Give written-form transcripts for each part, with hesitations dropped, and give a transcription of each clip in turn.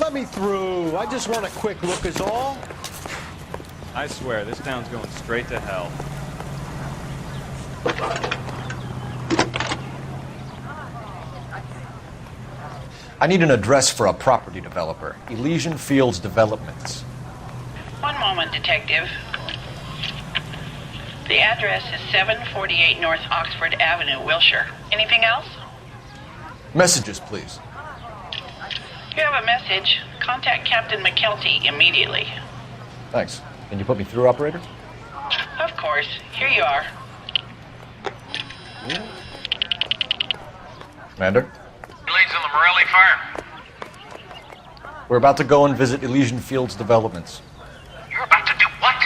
let me through. I just want a quick look is all. I swear, this town's going straight to hell. I need an address for a property developer. Elysian Fields Developments. One moment, Detective. The address is 748 North Oxford Avenue, Wilshire. Anything else? Messages, please. You have a message. Contact Captain McKelty immediately. Thanks. Can you put me through, operator? Of course. Here you are. Commander? Leads in the Morelli fire. We're about to go and visit Elysian Fields Developments. You're about to do what?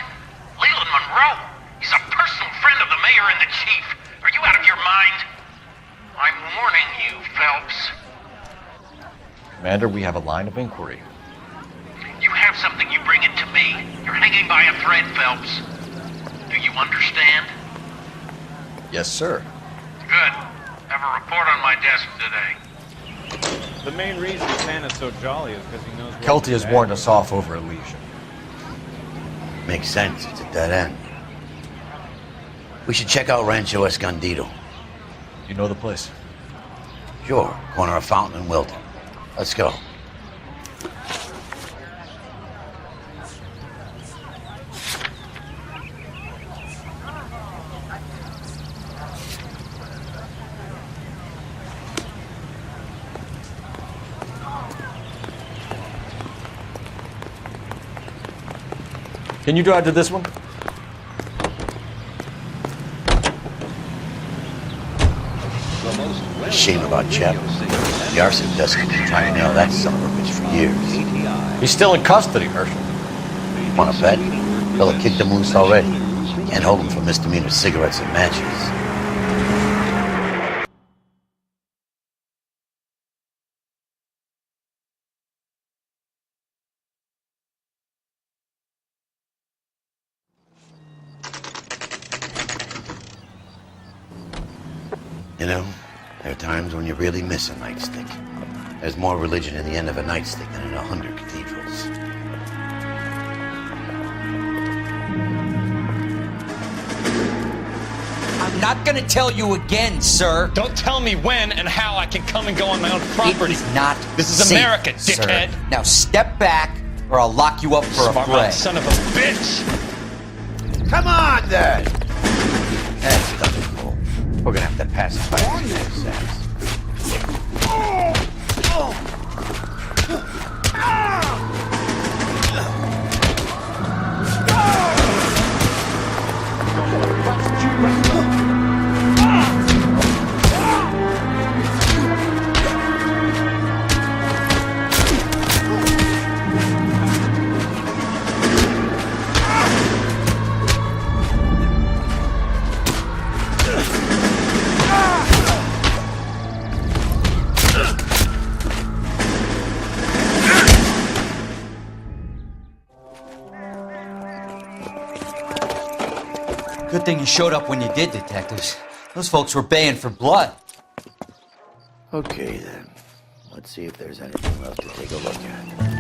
Leland Monroe? He's a personal friend of the mayor and the chief. Are you out of your mind? I'm warning you, Phelps. Commander, we have a line of inquiry. You have something, you bring it to me. You're hanging by a thread, Phelps. Do you understand? Yes, sir. Good. Have a report on my desk today. The main reason Santa's so jolly is because he knows where Kelty has he's warned at. us off over Elysian. Makes sense. It's a dead end. We should check out Rancho Escondido. You know the place? Sure. Corner of Fountain and Wilton. Let's go. Can you drive to this one? Shame about Chap. The arson desk has been trying to nail that son of a bitch for years. He's still in custody, Herschel. Wanna bet? Fella kicked him loose already. Can't hold him for misdemeanor cigarettes and matches. You know, there are times when you really miss a nightstick. There's more religion in the end of a nightstick than in 100 cathedrals. I'm not gonna tell you again, sir. Don't tell me when and how I can come and go on my own property. It is not This is safe, America, sir. dickhead. Now step back, or I'll lock you up for a Smart fray. mouth son of a bitch. Come on, then! That's nothing cool. We're gonna have to pacify these assets. Good thing you showed up when you did, detectives. Those folks were baying for blood. Okay, then. Let's see if there's anything left to take a look at.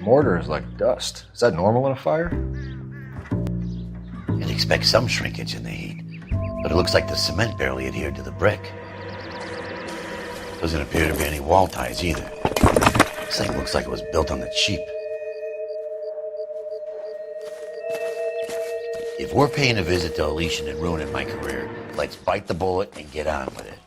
Mortar is like dust. Is that normal in a fire? You'd expect some shrinkage in the heat, but it looks like the cement barely adhered to the brick. Doesn't appear to be any wall ties either. This thing looks like it was built on the cheap. If we're paying a visit to Elysian and ruining my career, let's bite the bullet and get on with it.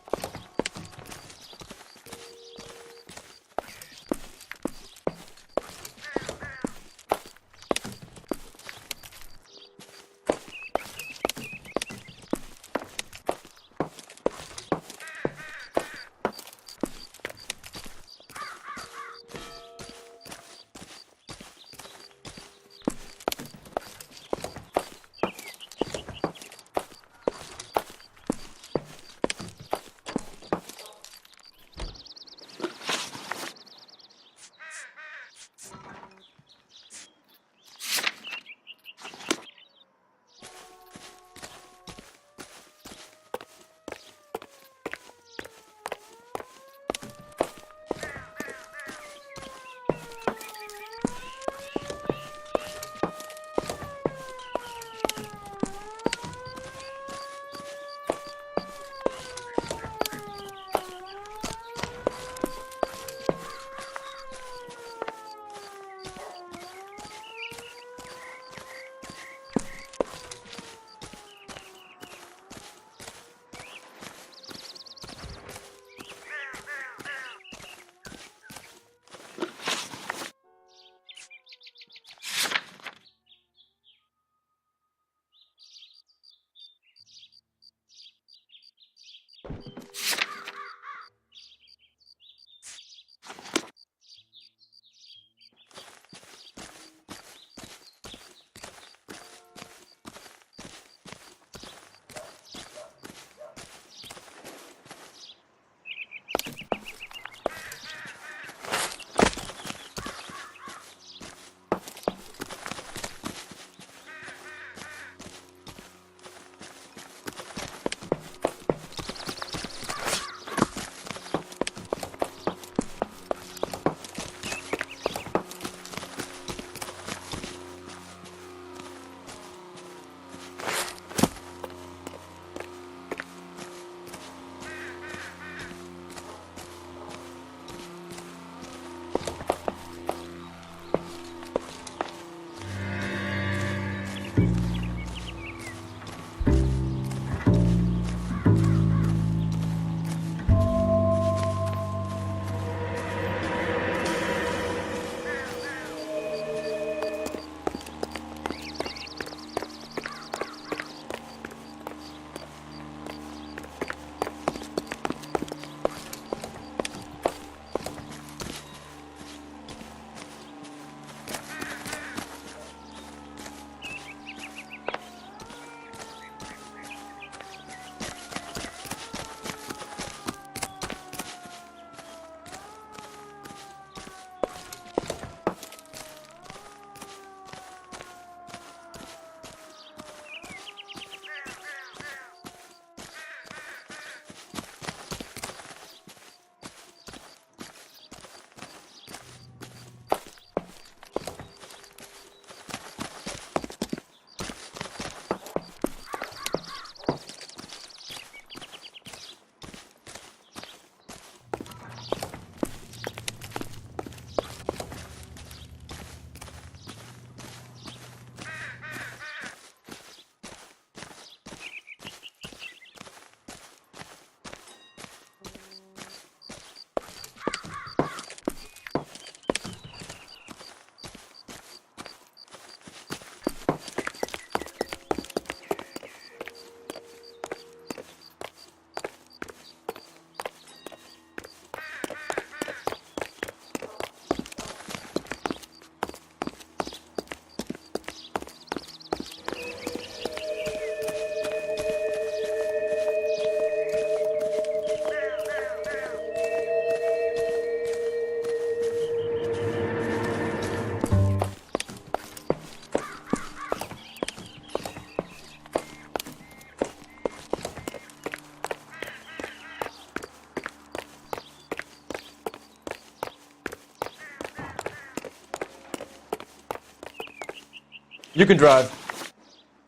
You can drive.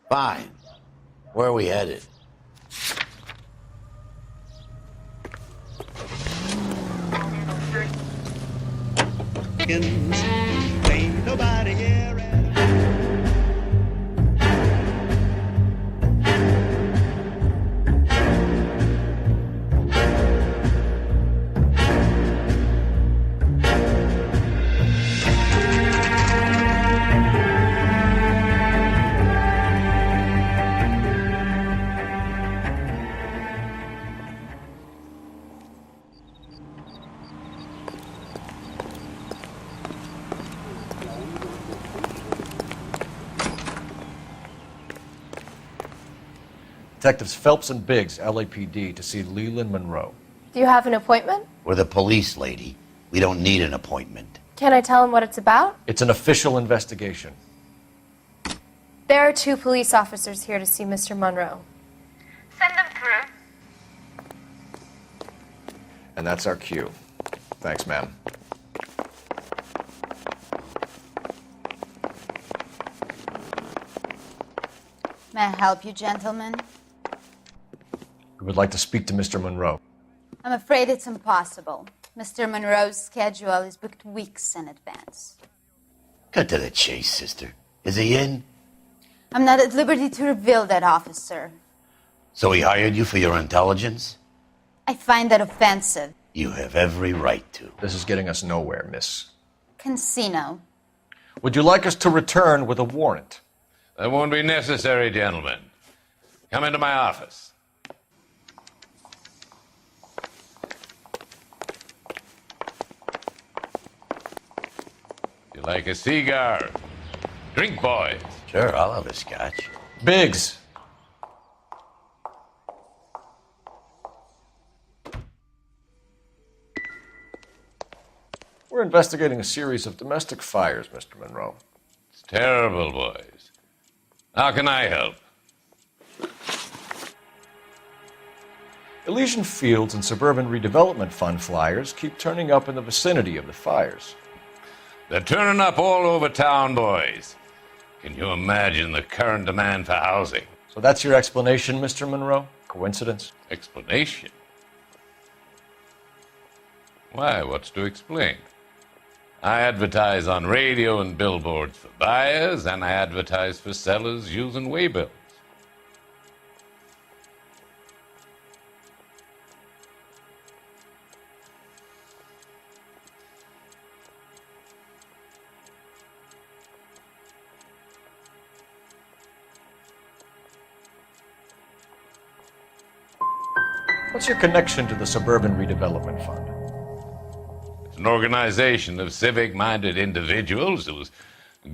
Fine. Where are we headed? Ain't nobody here. Detectives Phelps and Biggs, LAPD, to see Leland Monroe. Do you have an appointment? We're the police, lady. We don't need an appointment. Can I tell him what it's about? It's an official investigation. There are 2 police officers here to see Mr. Monroe. Send them through. And that's our cue. Thanks, ma'am. May I help you, gentlemen? We would like to speak to Mr. Monroe. I'm afraid it's impossible. Mr. Monroe's schedule is booked weeks in advance. Cut to the chase, sister. Is he in? I'm not at liberty to reveal that, officer. So he hired you for your intelligence? I find that offensive. You have every right to. This is getting us nowhere, miss. Casino. Would you like us to return with a warrant? That won't be necessary, gentlemen. Come into my office. You like a cigar? Drink, boys. Sure, I'll have a scotch. Biggs. We're investigating a series of domestic fires, Mr. Monroe. It's terrible, boys. How can I help? Elysian Fields and Suburban Redevelopment Fund flyers keep turning up in the vicinity of the fires. They're turning up all over town, boys. Can you imagine the current demand for housing? So that's your explanation, Mr. Monroe? Coincidence? Explanation? Why, what's to explain? I advertise on radio and billboards for buyers, and I advertise for sellers using waybills. What's your connection to the Suburban Redevelopment Fund? It's an organization of civic-minded individuals whose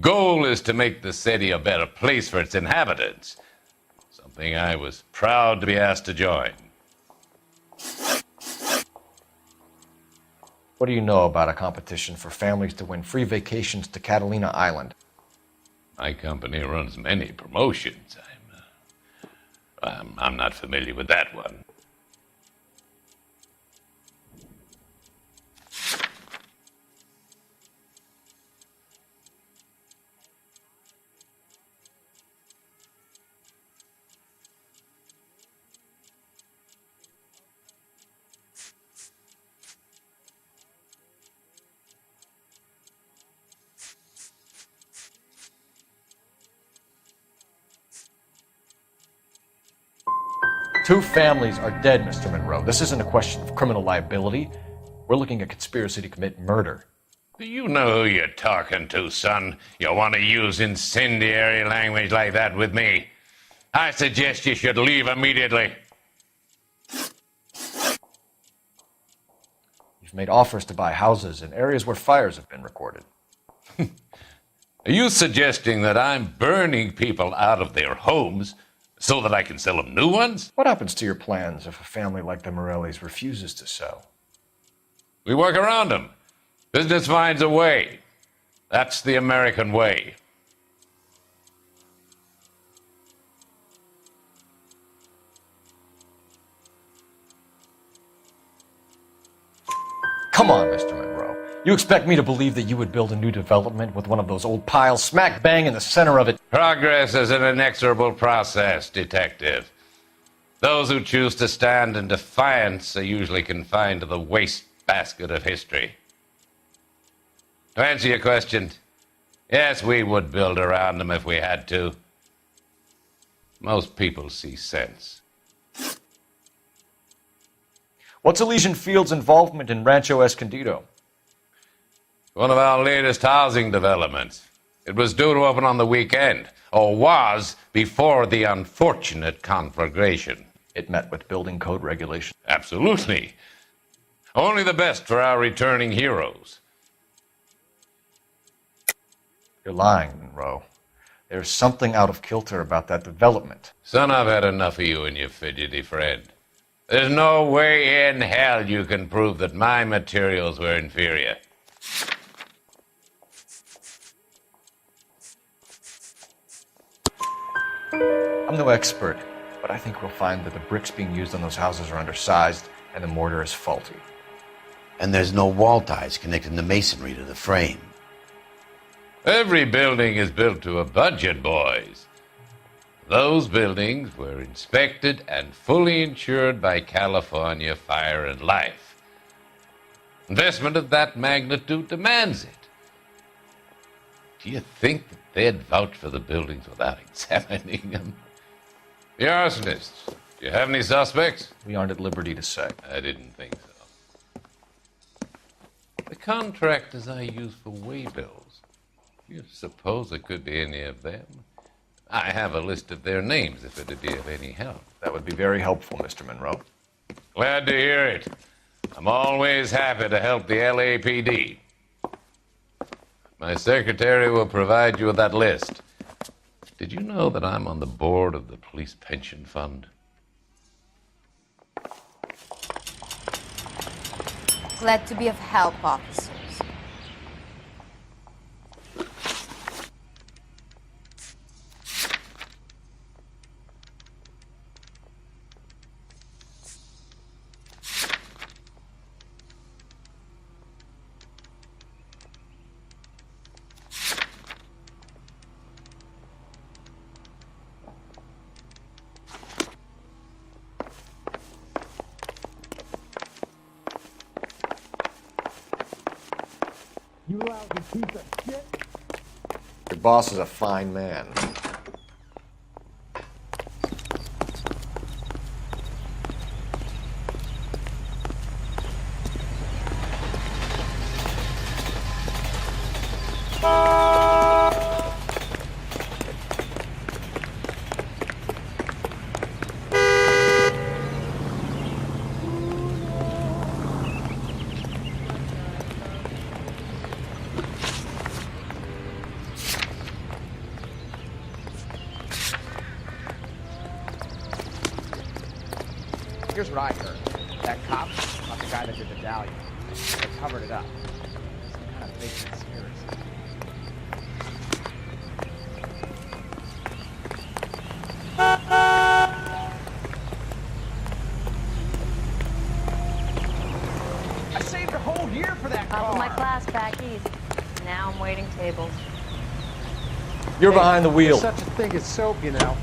goal is to make the city a better place for its inhabitants. Something I was proud to be asked to join. What do you know about a competition for families to win free vacations to Catalina Island? My company runs many promotions. I'm not familiar with that one. Two families are dead, Mr. Monroe. This isn't a question of criminal liability. We're looking at conspiracy to commit murder. Do you know who you're talking to, son? You want to use incendiary language like that with me? I suggest you should leave immediately. You've made offers to buy houses in areas where fires have been recorded. Are you suggesting that I'm burning people out of their homes so that I can sell them new ones? What happens to your plans if a family like the Morellis refuses to sell? We work around them. Business finds a way. That's the American way. Come on, Mr. Monroe. You expect me to believe that you would build a new development with one of those old piles smack bang in the center of it? Progress is an inexorable process, Detective. Those who choose to stand in defiance are usually confined to the wastebasket of history. To answer your question, yes, we would build around them if we had to. Most people see sense. What's Elysian Field's involvement in Rancho Escondido? One of our latest housing developments. It was due to open on the weekend, or was before the unfortunate conflagration. It met with building code regulations. Absolutely. Only the best for our returning heroes. You're lying, Monroe. There's something out of kilter about that development. Son, I've had enough of you and your fidgety friend. There's no way in hell you can prove that my materials were inferior. I'm no expert, but I think we'll find that the bricks being used on those houses are undersized and the mortar is faulty. And there's no wall ties connecting the masonry to the frame. Every building is built to a budget, boys. Those buildings were inspected and fully insured by California Fire and Life. Investment of that magnitude demands it. Do you think that they'd vouch for the buildings without examining them? The arsonists, do you have any suspects? We aren't at liberty to say. I didn't think so. The contractors I use for waybills, do you suppose it could be any of them? I have a list of their names if it'd be of any help. That would be very helpful, Mr. Monroe. Glad to hear it. I'm always happy to help the LAPD. My secretary will provide you with that list. Did you know that I'm on the board of the police pension fund? Glad to be of help, officers. You lousy piece of shit. Your boss is a fine man. Here's what I heard. That cop, not the guy that did the dahlia. They covered it up. Some kind of big conspiracy. I saved a whole year for that car. Top of my class back east. Now I'm waiting tables. You're behind the wheel. There's such a thing as soap, you know.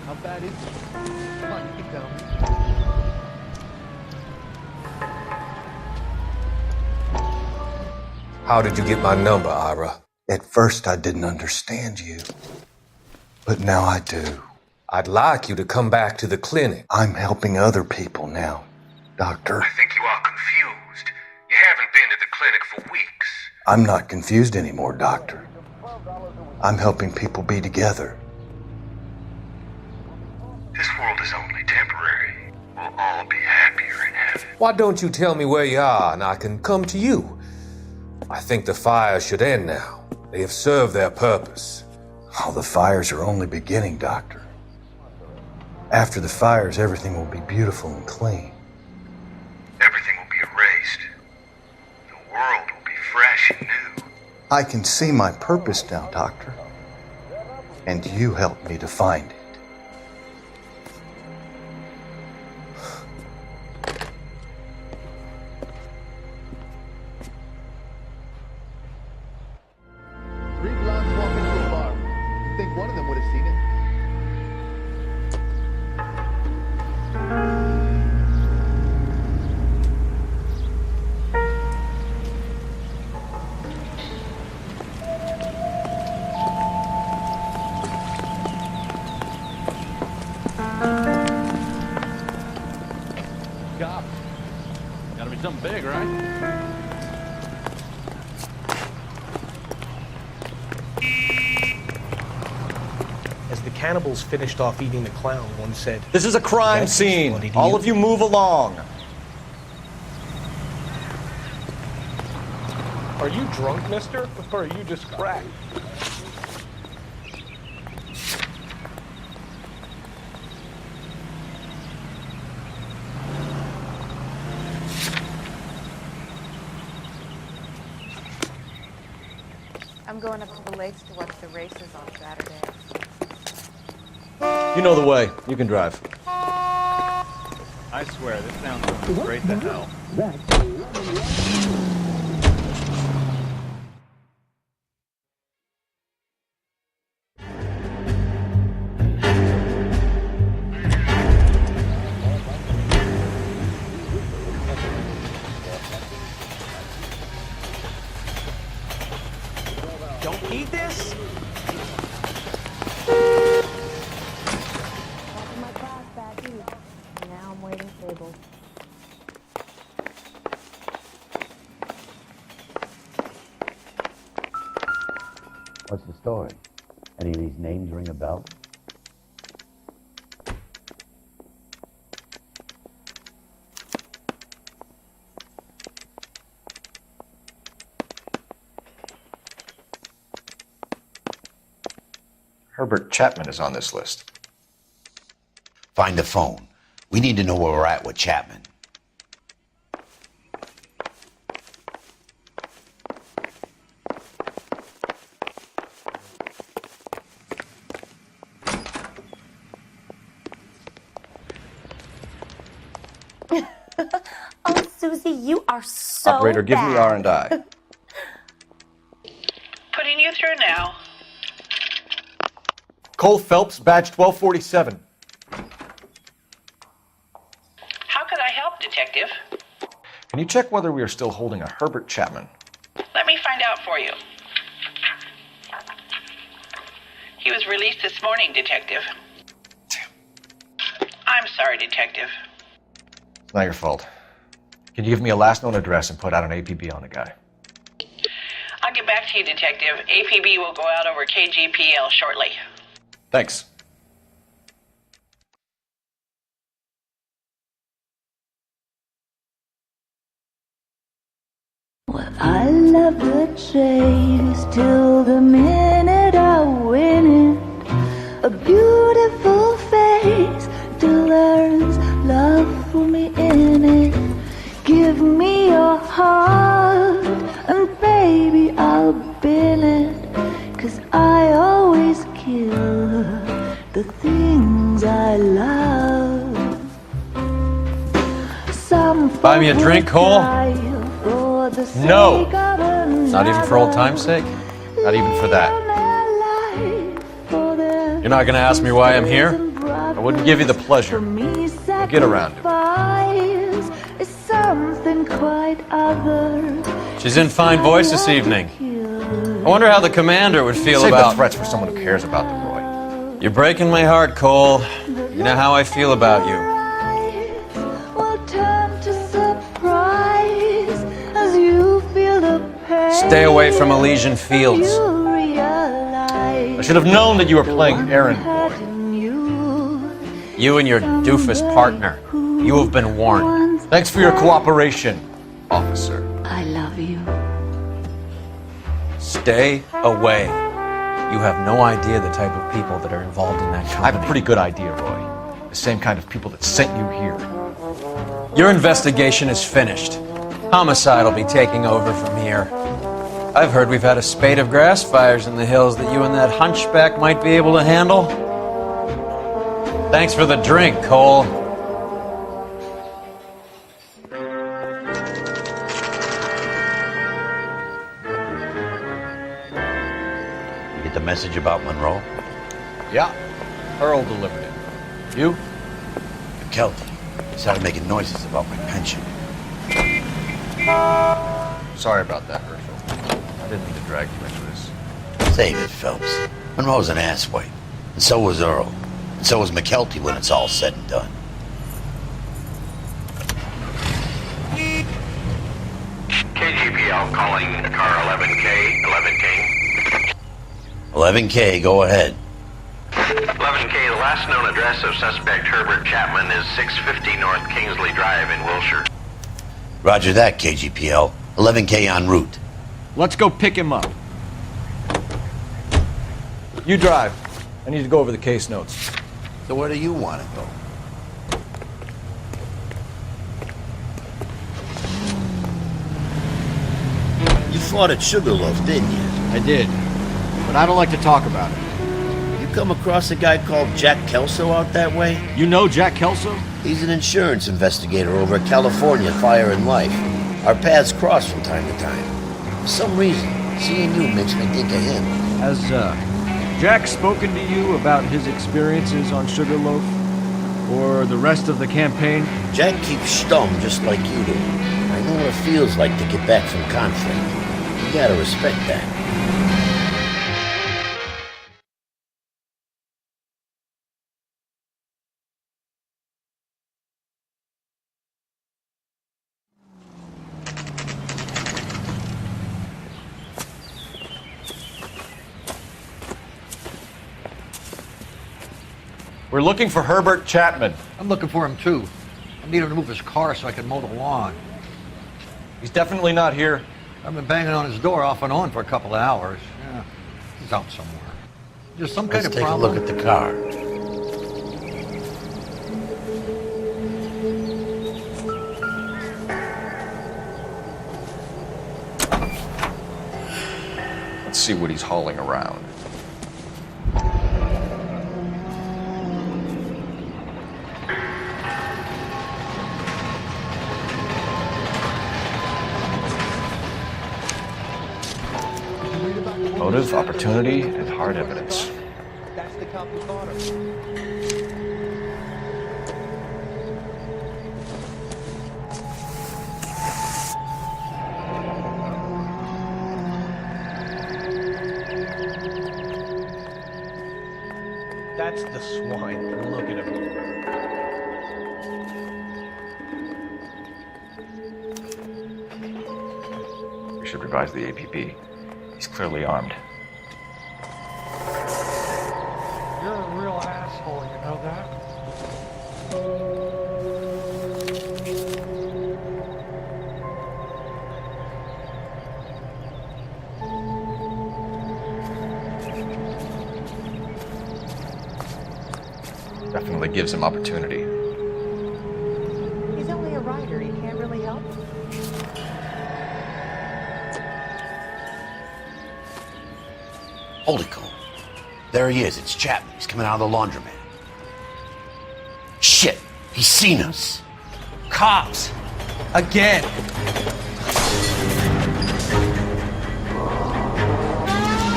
How bad is it? Come on, you can tell me. How did you get my number, Ira? At first I didn't understand you, but now I do. I'd like you to come back to the clinic. I'm helping other people now, Doctor. I think you are confused. You haven't been to the clinic for weeks. I'm not confused anymore, Doctor. I'm helping people be together. Why don't you tell me where you are and I can come to you? I think the fires should end now. They have served their purpose. Oh, the fires are only beginning, Doctor. After the fires, everything will be beautiful and clean. Everything will be erased. The world will be fresh and new. I can see my purpose now, Doctor. And you helped me to find it. Three blondes walk into a bar. You'd think one of them would have seen it. Cops. Gotta be something big, right? As the cannibals finished off eating the clown, one said, This is a crime "That scene. funny to All you?" of you move along. Are you drunk, mister? Or are you just cracked? I'm going up to the lakes to watch the races on Saturday. You know the way. You can drive. I swear, this sounds going straight to hell. Don't eat this? Now I'm waiting tables. What's the story? Any of these names ring a bell? Herbert Chapman is on this list. Find the phone. We need to know where we're at with Chapman. Oh, Susie, you are so Operator, give me bad. R&I. Putting you through now. Cole Phelps, badge 1247. How could I help, Detective? Can you check whether we are still holding a Herbert Chapman? Let me find out for you. He was released this morning, Detective. I'm sorry, Detective. It's not your fault. Can you give me a last known address and put out an APB on the guy? I'll get back to you, Detective. APB will go out over KGPL shortly. Thanks. Well, I love the chase till the minute I win it. A beautiful face delivers love for me in it. Give me your heart and baby I'll bin it. 'Cause I always kill the things I love. Some Buy me a drink, Cole? for the No. sake of Not even for old time's sake? Not even for that. You're not gonna ask me why I'm here? I wouldn't give you the pleasure. We'll get around to it. Is something quite other. She's in fine voice this evening. I wonder how the commander would feel Save the about... threats for someone who cares about the Roy. You're breaking my heart, Cole. You know how I feel about you. Will turn to surprise as you feel the pain. Stay away from Elysian Fields. You realize I should have known that you were playing errand boy. You and your doofus partner. You have been warned. once Thanks for your cooperation, officer. I love you. Stay away. You have no idea the type of people that are involved in that company. I have a pretty good idea, Roy. The same kind of people that sent you here. Your investigation is finished. Homicide will be taking over from here. I've heard we've had a spate of grass fires in the hills that you and that hunchback might be able to handle. Thanks for the drink, Cole. You get the message about Monroe? Yeah, Earl delivered it. You? Kelty started making noises about my pension. Sorry about that, Herschel. I didn't mean to drag you into this. Save it, Phelps. Monroe's an asswipe. And so was Earl. And so was McKelty when it's all said and done. KGPL calling car 11K, 11K. 11K, go ahead. 11K, the last known address of suspect Herbert Chapman is 650 North Kingsley Drive in Wilshire. Roger that, KGPL. 11K en route. Let's go pick him up. You drive. I need to go over the case notes. So where do you want to go? You fought at Sugarloaf, didn't you? I did, but I don't like to talk about it. You come across a guy called Jack Kelso out that way? You know Jack Kelso? He's an insurance investigator over at California Fire and Life. Our paths cross from time to time. For some reason, seeing you makes me think of him. Has, Jack spoken to you about his experiences on Sugarloaf? Or the rest of the campaign? Jack keeps stum just like you do. I know what it feels like to get back from conflict. You gotta respect that. We're looking for Herbert Chapman. I'm looking for him too. I need him to move his car so I can mow the lawn. He's definitely not here. I've been banging on his door off and on for a couple of hours. Yeah, he's out somewhere. Just some kind Let's of take problem. a look at the car. Let's see what he's hauling around. Motive, opportunity, and hard evidence. That's the cop who caught him. That's the swine. Look at him. We should revise the APB. He's clearly armed. You're a real asshole, you know that? Definitely gives him opportunity. He's only a rider. He can't really help. Hold it, Cole. There he is. It's Chapman. He's coming out of the laundromat. Shit! He's seen us. Cops! Again!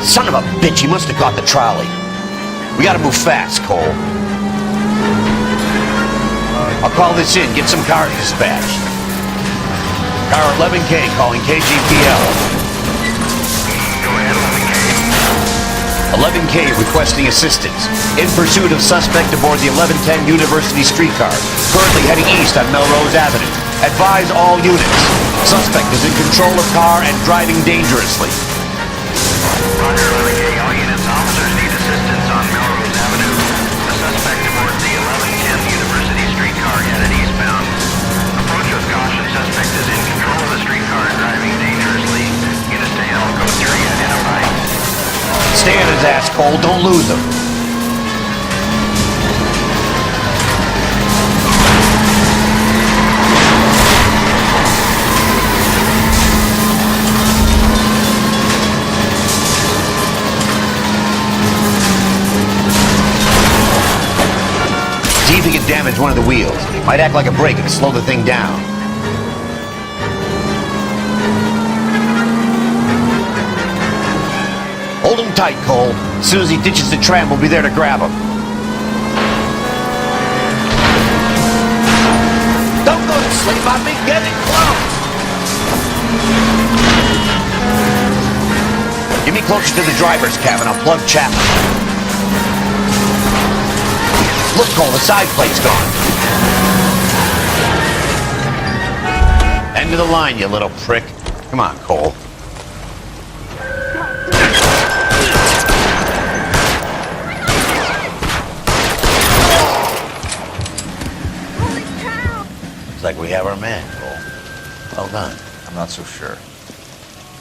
Son of a bitch, he must have caught the trolley. We gotta move fast, Cole. I'll call this in. Get some cars dispatched. Car 11K calling KGPL. 11K requesting assistance. In pursuit of suspect aboard the 1110 University streetcar. Currently heading east on Melrose Avenue. Advise all units. Suspect is in control of car and driving dangerously. Roger, 11K, all units. Officers need assistance on Melrose Avenue. The suspect aboard the 1110 University streetcar headed eastbound. Approach with his ass, Cole. Don't lose him. See if he can damage one of the wheels. Might act like a brake and slow the thing down. Hold him tight, Cole. As soon as he ditches the tram, we'll be there to grab him. Don't go to sleep. I've been getting close. Get me closer to the driver's cabin. I'll plug Chapman. Look, Cole, the side plate's gone. End of the line, you little prick. Come on, Cole. Looks like we have our man, Cole. Well done. I'm not so sure.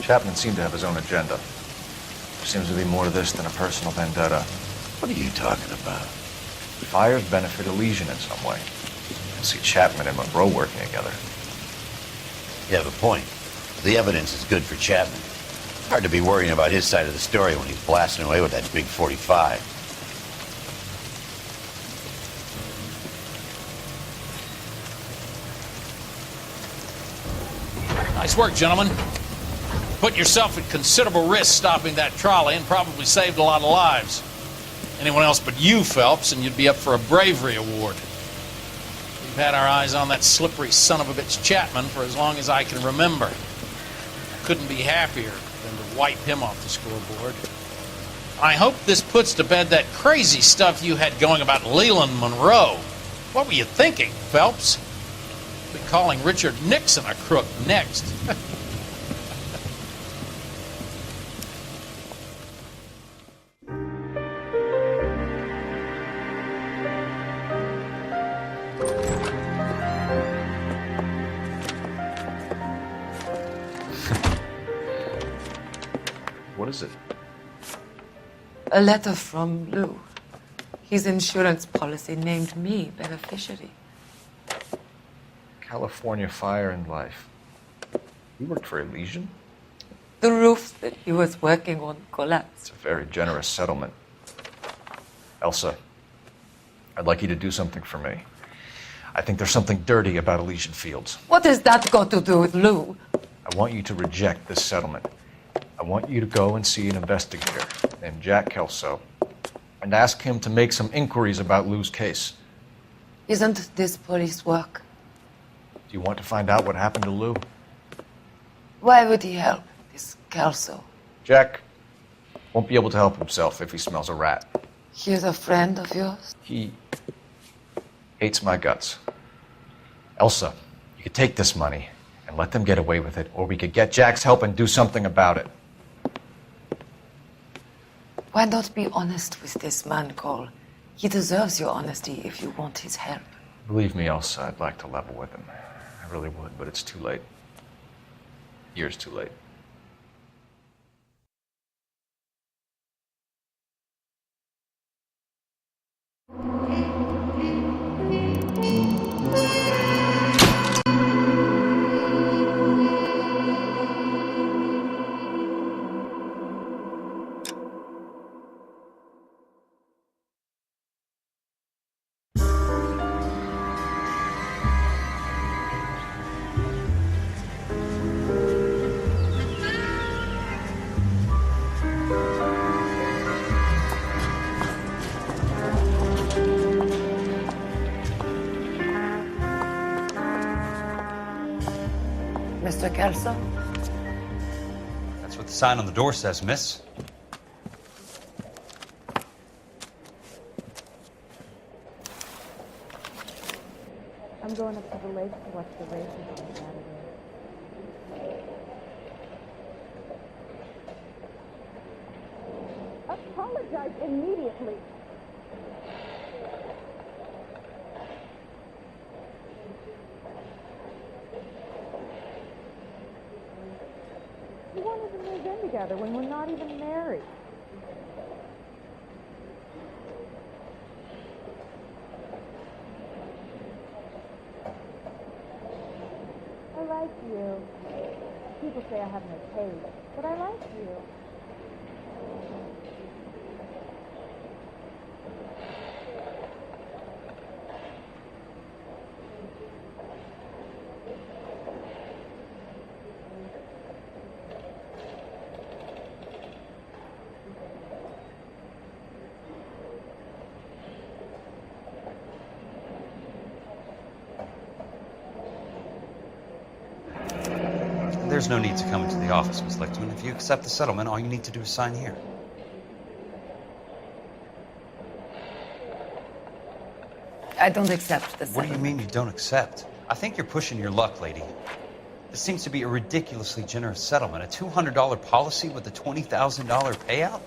Chapman seemed to have his own agenda. There seems to be more to this than a personal vendetta. What are you talking about? Fires benefit Elysian in some way. I see Chapman and Monroe working together. You have a point. The evidence is good for Chapman. Hard to be worrying about his side of the story when he's blasting away with that big 45. Nice work, gentlemen. Put yourself at considerable risk stopping that trolley and probably saved a lot of lives. Anyone else but you, Phelps, and you'd be up for a bravery award. We've had our eyes on that slippery son of a bitch Chapman for as long as I can remember. I couldn't be happier than to wipe him off the scoreboard. I hope this puts to bed that crazy stuff you had going about Leland Monroe. What were you thinking, Phelps? Be calling Richard Nixon a crook next. What is it? A letter from Lou. His insurance policy named me beneficiary. California Fire and Life. You worked for Elysian? The roof that he was working on collapsed. It's a very generous settlement. Elsa, I'd like you to do something for me. I think there's something dirty about Elysian Fields. What has that got to do with Lou? I want you to reject this settlement. I want you to go and see an investigator named Jack Kelso and ask him to make some inquiries about Lou's case. Isn't this police work? Do you want to find out what happened to Lou? Why would he help this Kelso? Jack won't be able to help himself if he smells a rat. He's a friend of yours? He hates my guts. Elsa, you could take this money and let them get away with it, or we could get Jack's help and do something about it. Why not be honest with this man, Cole? He deserves your honesty if you want his help. Believe me, Elsa, I'd like to level with him. I really would, but it's too late. Years too late. Mr. Kelso? That's what the sign on the door says, miss. I'm going up to the lake to watch the races on Saturday. Apologize immediately. You wanted to move in together when we're not even married. like you. People say I have no taste, but I like you. There's no need to come into the office, Miss Lichtman. If you accept the settlement, all you need to do is sign here. I don't accept the What do you mean you don't accept? I think you're pushing your luck, lady. This seems to be a ridiculously generous settlement. A $200 policy with a $20,000 payout?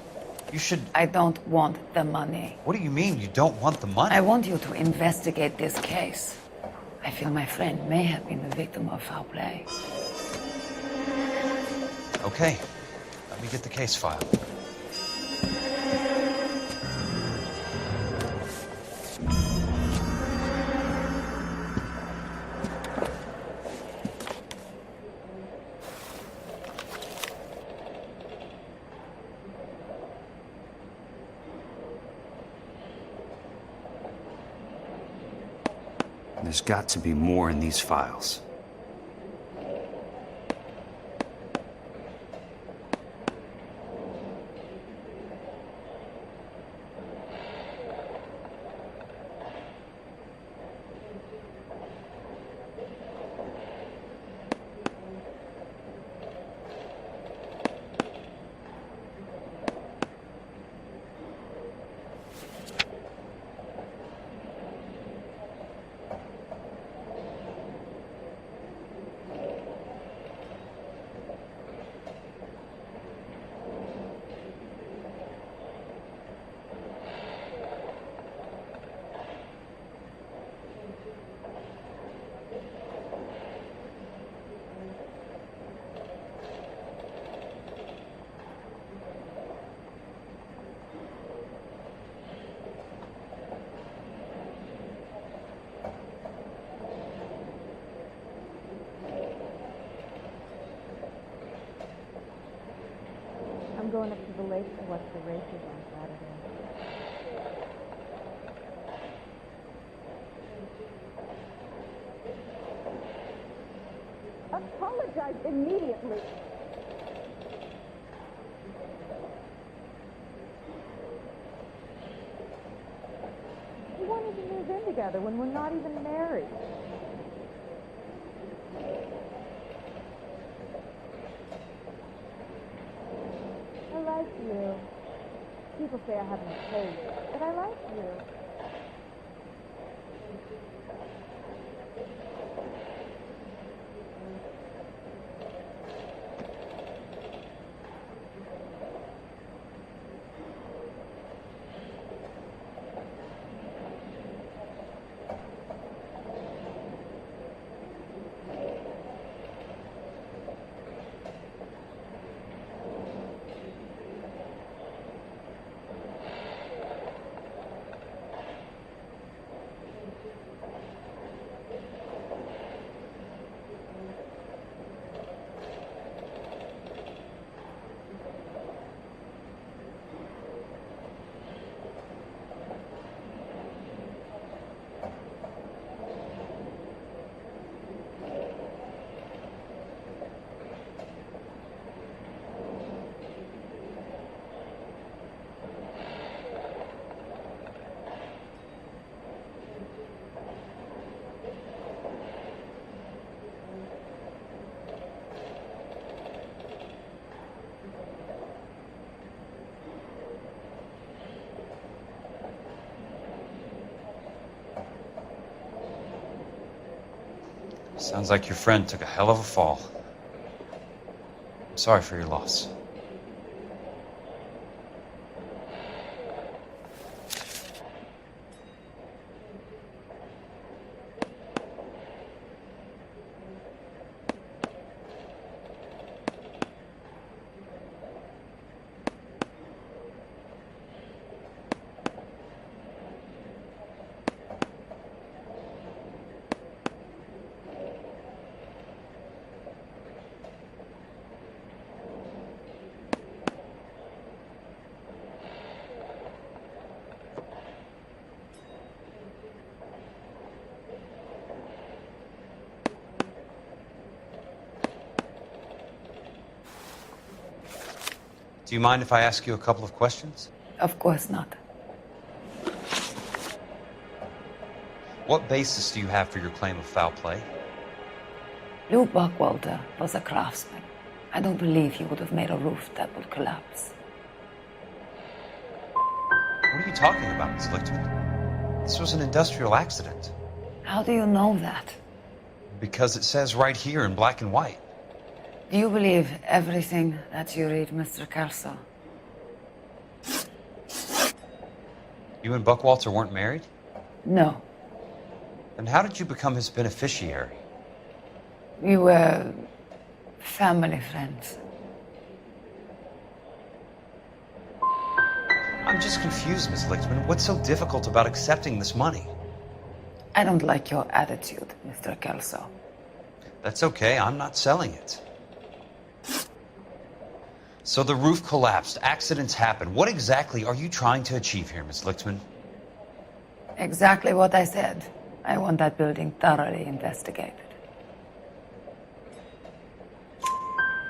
You should... I don't want the money. What do you mean you don't want the money? I want you to investigate this case. I feel my friend may have been the victim of foul play. Okay. Let me get the case file. There's got to be more in these files. I'm going up to the lake to watch the races on Saturday. Apologize immediately. We won't even move in together when we're not even married. I like you. People say I have no taste, but I like you. Sounds like your friend took a hell of a fall. I'm sorry for your loss. Do you mind if I ask you a couple of questions? Of course not. What basis do you have for your claim of foul play? Lou Buckwalter was a craftsman. I don't believe he would have made a roof that would collapse. What are you talking about, Miss Lichtman? This was an industrial accident. How do you know that? Because it says right here in black and white. Do you believe everything that you read, Mr. Kelso? You and Buckwalter weren't married? No. Then how did you become his beneficiary? We were family friends. I'm just confused, Miss Lichtman. What's so difficult about accepting this money? I don't like your attitude, Mr. Kelso. That's okay. I'm not selling it. So the roof collapsed. Accidents happen. What exactly are you trying to achieve here, Miss Lichtman? Exactly what I said. I want that building thoroughly investigated.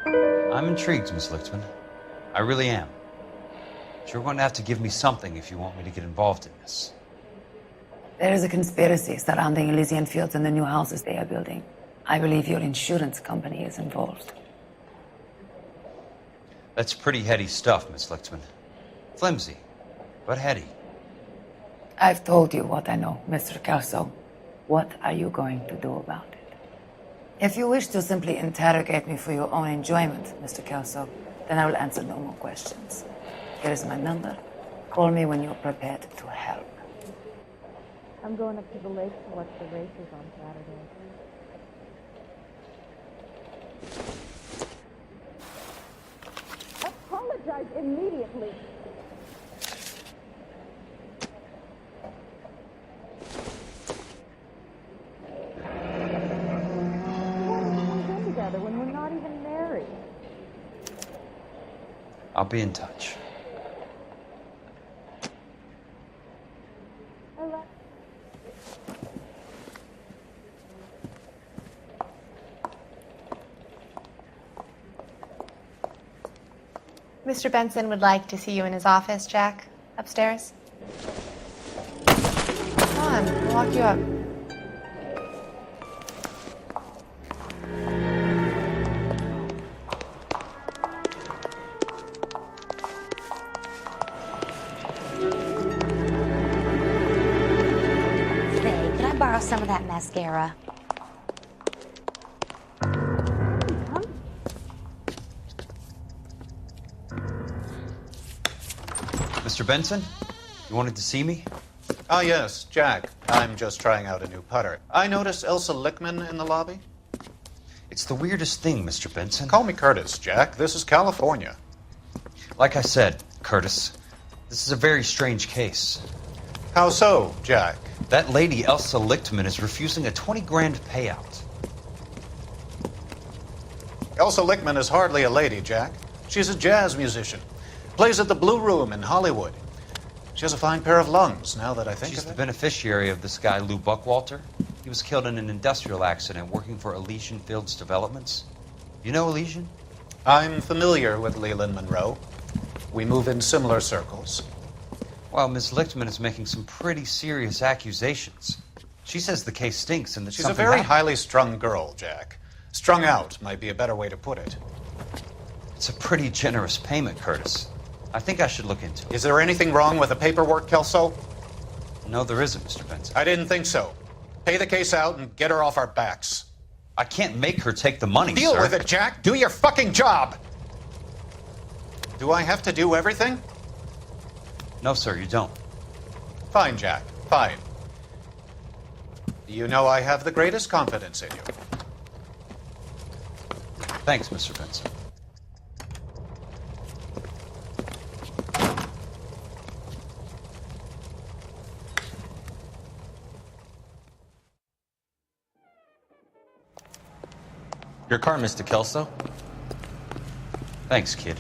I'm intrigued, Miss Lichtman. I really am. But you're going to have to give me something if you want me to get involved in this. There is a conspiracy surrounding Elysian Fields and the new houses they are building. I believe your insurance company is involved. That's pretty heady stuff, Miss Lichtman. Flimsy, but heady. I've told you what I know, Mr. Kelso. What are you going to do about it? If you wish to simply interrogate me for your own enjoyment, Mr. Kelso, then I will answer no more questions. Here is my number. Call me when you're prepared to help. I'm going up to the lake to watch the races on Saturday. Apologize immediately. Together when we're not even married. I'll be in touch. Mr. Benson would like to see you in his office, Jack. Upstairs. Come on, I'll walk you up. Say, can I borrow some of that mascara? Mr. Benson, you wanted to see me? Ah, yes, Jack. I'm just trying out a new putter. I noticed Elsa Lichtman in the lobby. It's the weirdest thing, Mr. Benson. Call me Curtis, Jack. This is California. Like I said, Curtis, this is a very strange case. How so, Jack? That lady, Elsa Lichtman, is refusing a 20 grand payout. Elsa Lichtman is hardly a lady, Jack. She's a jazz musician. Plays at the Blue Room in Hollywood. She has a fine pair of lungs, now that I think She's of it. the beneficiary of this guy, Lou Buckwalter. He was killed in an industrial accident working for Elysian Fields Developments. You know Elysian? I'm familiar with Leland Monroe. We move in similar circles. Well, Ms. Lichtman is making some pretty serious accusations. She says the case stinks and that She's a something very happened. highly strung girl, Jack. Strung out might be a better way to put it. It's a pretty generous payment, Curtis. I think I should look into it. Is there anything wrong with the paperwork, Kelso? No, there isn't, Mr. Benson. I didn't think so. Pay the case out and get her off our backs. I can't make her take the money, Deal sir. with it, Jack. Do your fucking job. Do I have to do everything? No, sir, you don't. Fine, Jack. Fine. You know I have the greatest confidence in you. Thanks, Mr. Benson. Your car, Mr. Kelso. Thanks, kid.